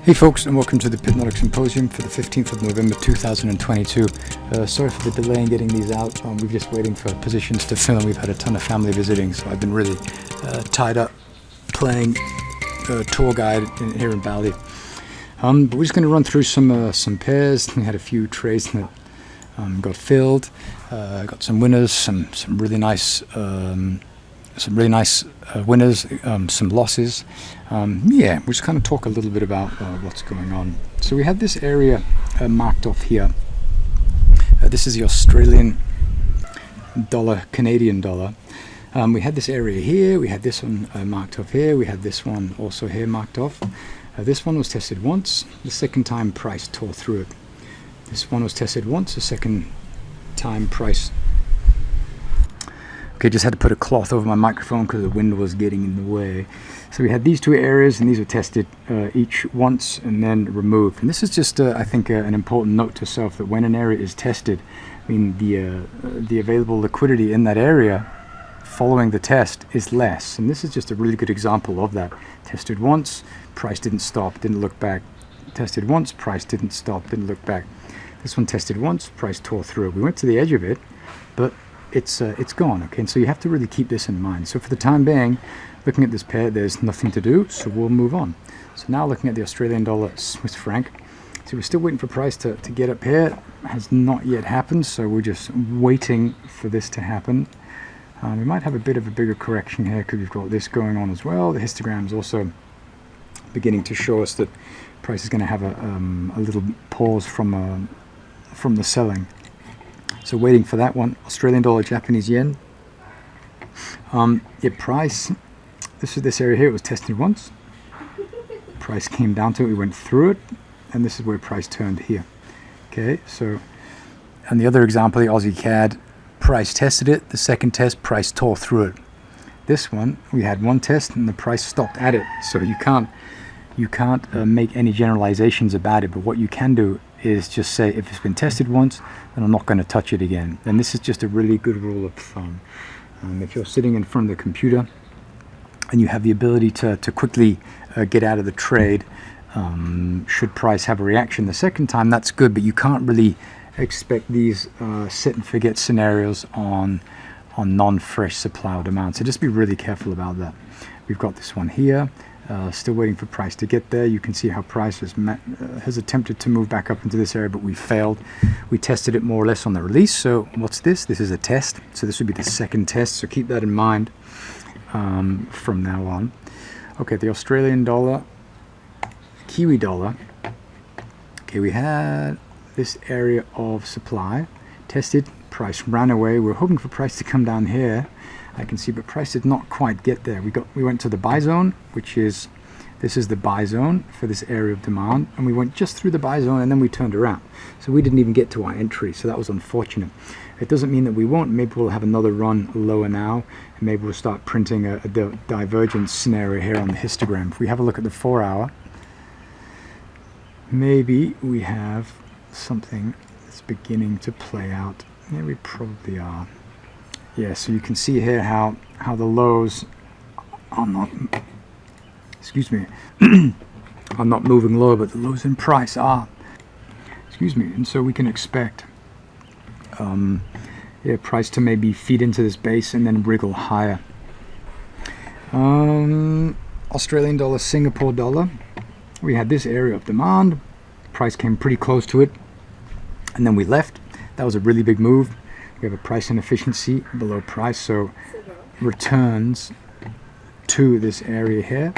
Hey folks, and welcome to the Pipnotic Symposium for the 15th of November 2022. Sorry for the delay in getting these out. We're just waiting for positions to fill, and we've had a ton of family visiting, so I've been really tied up playing tour guide here in Bali. But we're just going to run through some pairs. We had a few trays that got filled. Got some winners, some really nice winners, some losses. We'll just kind of talk a little bit about what's going on. So we had this area marked off here. This is the Australian dollar, Canadian dollar. We had this area here, we had this one marked off here, we had this one also here marked off. This one was tested once, the second time price tore through it. This one was tested once, the second time price. Okay, just had to put a cloth over my microphone because the wind was getting in the way. So we had these two areas, and these were tested each once and then removed. And this is just, I think, an important note to self, that when an area is tested, I mean, the available liquidity in that area following the test is less. And this is just a really good example of that. Tested once, price didn't stop, didn't look back. Tested once, price didn't stop, didn't look back. This one tested once, price tore through. We went to the edge of it, but it's gone. Okay, and so you have to really keep this in mind. So for the time being, looking at this pair, there's nothing to do, so we'll move on. So now looking at the Australian dollar, Swiss franc. So we're still waiting for price to get up here. Has not yet happened, so we're just waiting for this to happen. We might have a bit of a bigger correction here because we've got this going on as well. The histogram is also beginning to show us that price is going to have a little pause from the selling. So waiting for that one. Australian dollar, Japanese yen. Price. This area here, it was tested once. Price came down to it, we went through it, and this is where price turned here. Okay, so, and the other example, the Aussie CAD, price tested it, the second test, price tore through it. This one, we had one test and the price stopped at it, so you can't make any generalizations about it, but what you can do is just say, if it's been tested once, then I'm not going to touch it again. And this is just a really good rule of thumb. If you're sitting in front of the computer and you have the ability to quickly get out of the trade, should price have a reaction the second time, that's good, but you can't really expect these sit and forget scenarios on non-fresh supply or demand. So just be really careful about that. We've got this one here. Still waiting for price to get there. You can see how price has attempted to move back up into this area, but we failed. We tested it more or less on the release. So what's this? This is a test. So this would be the second test. So keep that in mind from now on. Okay, the Australian dollar, Kiwi dollar. Okay, we had this area of supply tested. Price ran away. We're hoping for price to come down here. I can see, but price did not quite get there. We went to the buy zone, this is the buy zone for this area of demand, and we went just through the buy zone and then we turned around. So we didn't even get to our entry, so that was unfortunate. It doesn't mean that we won't. Maybe we'll have another run lower now, and maybe we'll start printing a divergence scenario here on the histogram. If we have a look at the 4 hour, maybe we have something that's beginning to play out. Yeah, we probably are. Yeah, so you can see here how the lows are not, are not moving lower, but the lows in price are. And so we can expect price to maybe feed into this base and then wriggle higher. Australian dollar, Singapore dollar. We had this area of demand. Price came pretty close to it, and then we left. That was a really big move. We have a price inefficiency below price, so returns to this area here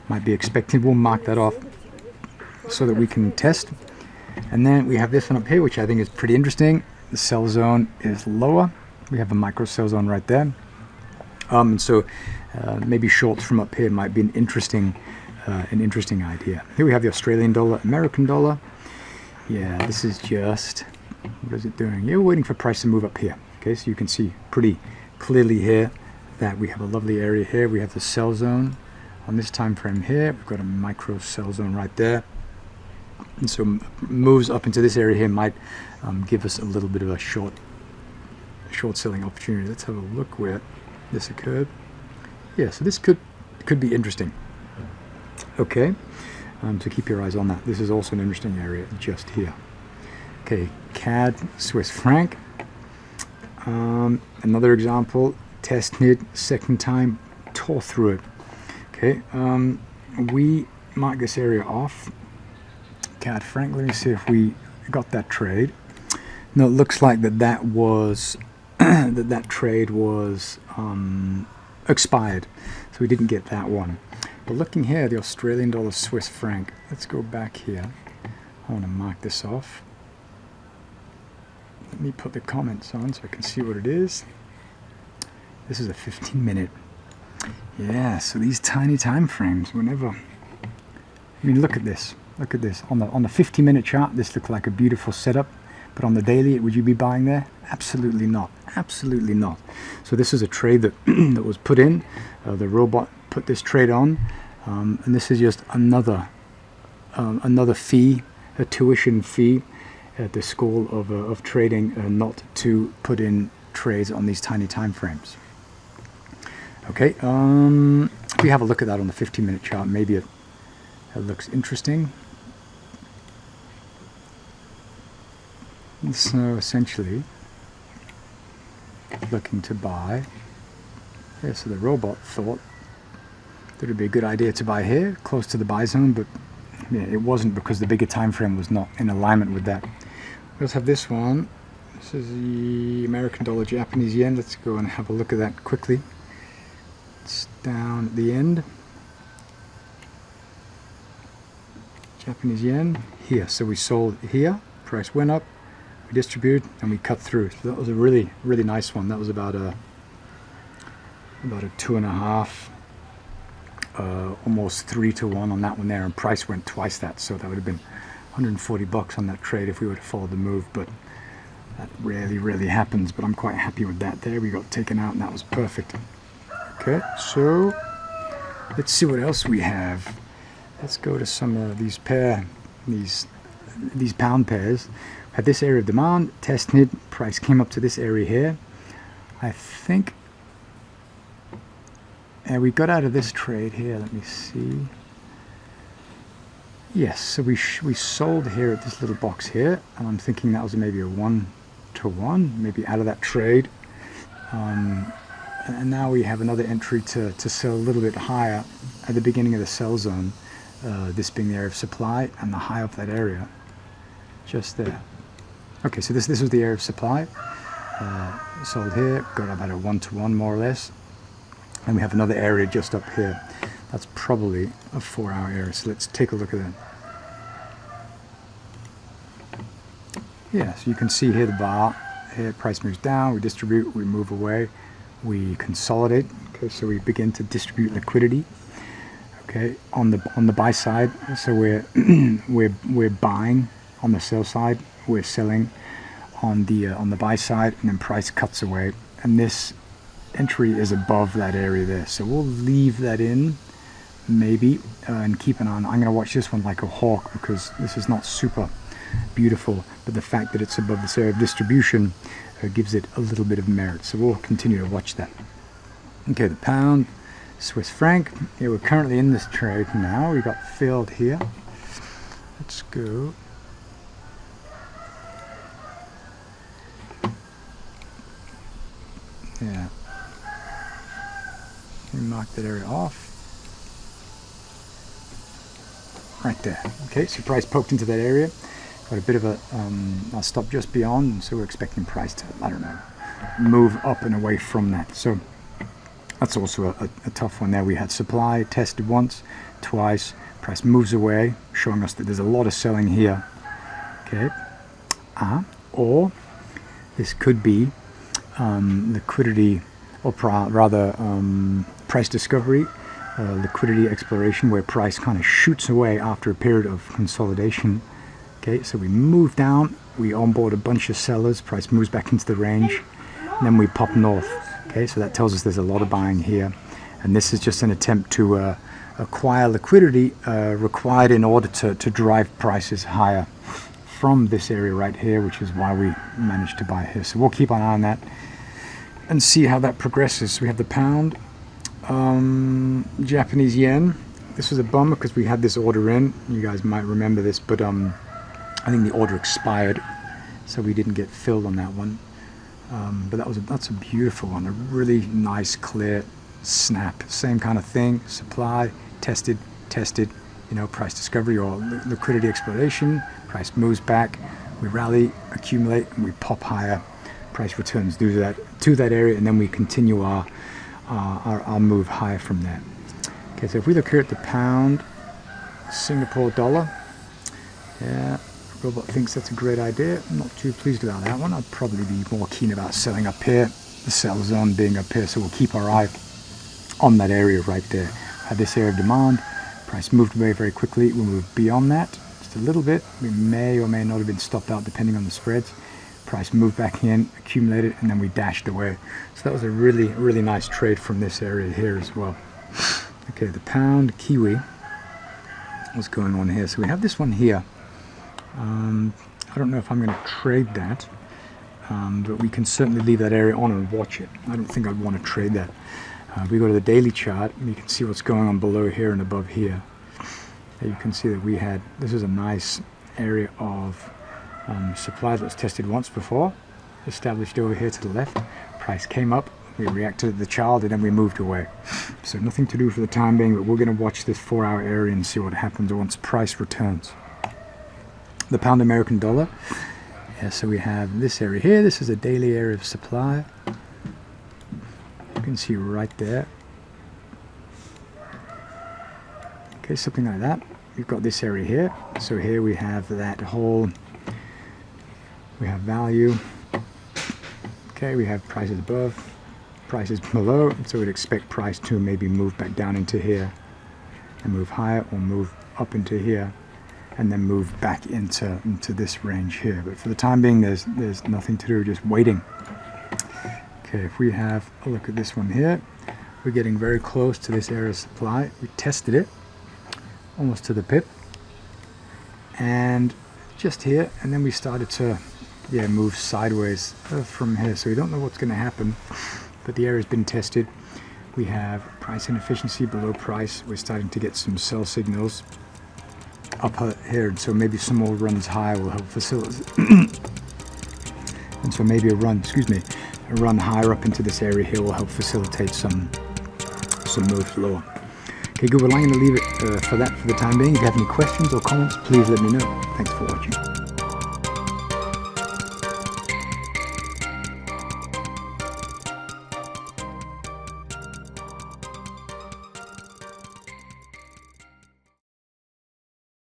might be expected. We'll mark that off so that we can test. And then we have this one up here, which I think is pretty interesting. The sell zone is lower. We have a micro sell zone right there. And so maybe shorts from up here might be an interesting idea. Here we have the Australian dollar, American dollar. Yeah, this is just, what is it doing? Yeah, we're waiting for price to move up here. Okay, so you can see pretty clearly here that we have a lovely area here. We have the sell zone on this time frame here. We've got a micro sell zone right there. And so moves up into this area here might give us a little bit of a short selling opportunity. Let's have a look where this occurred. Yeah, so this could be interesting. Okay, So keep your eyes on that. This is also an interesting area just here. Okay, CAD, Swiss franc. Another example, testing it, second time, tore through it. Okay, we mark this area off. CAD franc, let me see if we got that trade. No, it looks like that was that trade was expired, so we didn't get that one. But looking here, the Australian dollar, Swiss franc. Let's go back here. I want to mark this off. Let me put the comments on so I can see what it is. This is a 15-minute. Yeah, so these tiny time frames, whenever. I mean, look at this. Look at this. On the 50-minute chart, this looked like a beautiful setup. But on the daily, would you be buying there? Absolutely not. Absolutely not. So this is a trade that that was put in. The robot put this trade on, and this is just another fee, a tuition fee at the school of trading, not to put in trades on these tiny time frames. Okay, if we have a look at that on the 15-minute chart, maybe it looks interesting. So essentially, looking to buy. Yeah, so the robot thought that it would be a good idea to buy here, close to the buy zone, but yeah, it wasn't, because the bigger time frame was not in alignment with that. We also have this one. This is the American dollar, Japanese yen. Let's go and have a look at that quickly. It's down at the end. Japanese yen here. So we sold here, price went up, we distributed, and we cut through. So that was a really, really nice one. That was about a 2.5, almost 3 to 1 on that one there, and price went twice that. So that would have been $140 on that trade if we would have followed the move, but that rarely happens. But I'm quite happy with that there. We got taken out and that was perfect. Okay, so let's see what else we have. Let's go to some of these pound pairs. Had this area of demand, testing it, price came up to this area here. I think we got out of this trade here. Let me see. Yes, so we sold here at this little box here, and I'm thinking that was maybe a 1-to-1, maybe out of that trade. And now we have another entry to sell a little bit higher at the beginning of the sell zone, this being the area of supply and the high of that area, just there. Okay, so this was the area of supply, sold here, got about a 1-to-1 more or less, and we have another area just up here. That's probably a 4-hour area, so let's take a look at that. Yeah, so you can see here the bar, here price moves down, we distribute, we move away, we consolidate. Okay, so we begin to distribute liquidity. Okay, on the buy side, so we're buying on the sell side, we're selling on the buy side, and then price cuts away, and this entry is above that area there, so we'll leave that in maybe and keep an eye on. I'm going to watch this one like a hawk, because this is not super beautiful, but the fact that it's above this area of distribution gives it a little bit of merit, so we'll continue to watch that. Okay, the pound, Swiss franc. Yeah, we're currently in this trade now. We got filled here. Let's go. Yeah. We mark that area off. Right there. Okay, so price poked into that area. Got a bit of a stop just beyond, and so we're expecting price to, I don't know, move up and away from that. So that's also a tough one there. We had supply tested once, twice, price moves away, showing us that there's a lot of selling here. Okay, or this could be liquidity, or rather price discovery, liquidity exploration, where price kind of shoots away after a period of consolidation. Okay, so we move down, we onboard a bunch of sellers, price moves back into the range, and then we pop north. Okay, so that tells us there's a lot of buying here, and this is just an attempt to acquire liquidity required in order to drive prices higher from this area right here, which is why we managed to buy here. So we'll keep an eye on that and see how that progresses. So we have the pound, Japanese yen. this was a bummer because we had this order in. You guys might remember this, but I think the order expired, so we didn't get filled on that one. But that's a beautiful one, a really nice clear snap. Same kind of thing, supply, tested, you know, price discovery or liquidity exploration, price moves back, we rally, accumulate, and we pop higher, price returns to that area, and then we continue our move higher from there. Okay, so if we look here at the pound, Singapore dollar, yeah, Robot thinks that's a great idea. I'm not too pleased about that one. I'd probably be more keen about selling up here, the sell zone being up here, so we'll keep our eye on that area right there. This area of demand, price moved away very quickly. We'll move beyond that just a little bit. We may or may not have been stopped out depending on the spreads. Price moved back in, accumulated, and then we dashed away. So that was a really nice trade from this area here as well. Okay, the pound Kiwi. What's going on here? So we have this one here. I don't know if I'm going to trade that, but we can certainly leave that area on and watch it. I don't think I'd want to trade that. If we go to the daily chart, you can see what's going on below here and above here. You can see that this is a nice area of supply that was tested once before, established over here to the left. Price came up, we reacted to the chart, and then we moved away. So nothing to do for the time being, but we're going to watch this 4-hour area and see what happens once price returns. The pound American dollar, yeah, so we have this area here. This is a daily area of supply. You can see right there. Okay, something like that. We've got this area here. So here we have that whole, we have value. Okay, we have prices above, prices below. So we'd expect price to maybe move back down into here and move higher, or move up into here and then move back into this range here. But for the time being, there's nothing to do, just waiting. Okay, if we have a look at this one here, we're getting very close to this area of supply. We tested it almost to the pip, and just here, and then we started to move sideways from here. So we don't know what's going to happen, but the area's been tested. We have price inefficiency below price. We're starting to get some sell signals up here, and so maybe some more runs higher will help facilitate. And so maybe a run higher up into this area here will help facilitate some moves lower. Okay, good. Well, I'm going to leave it for the time being. If you have any questions or comments, please let me know. Thanks for watching.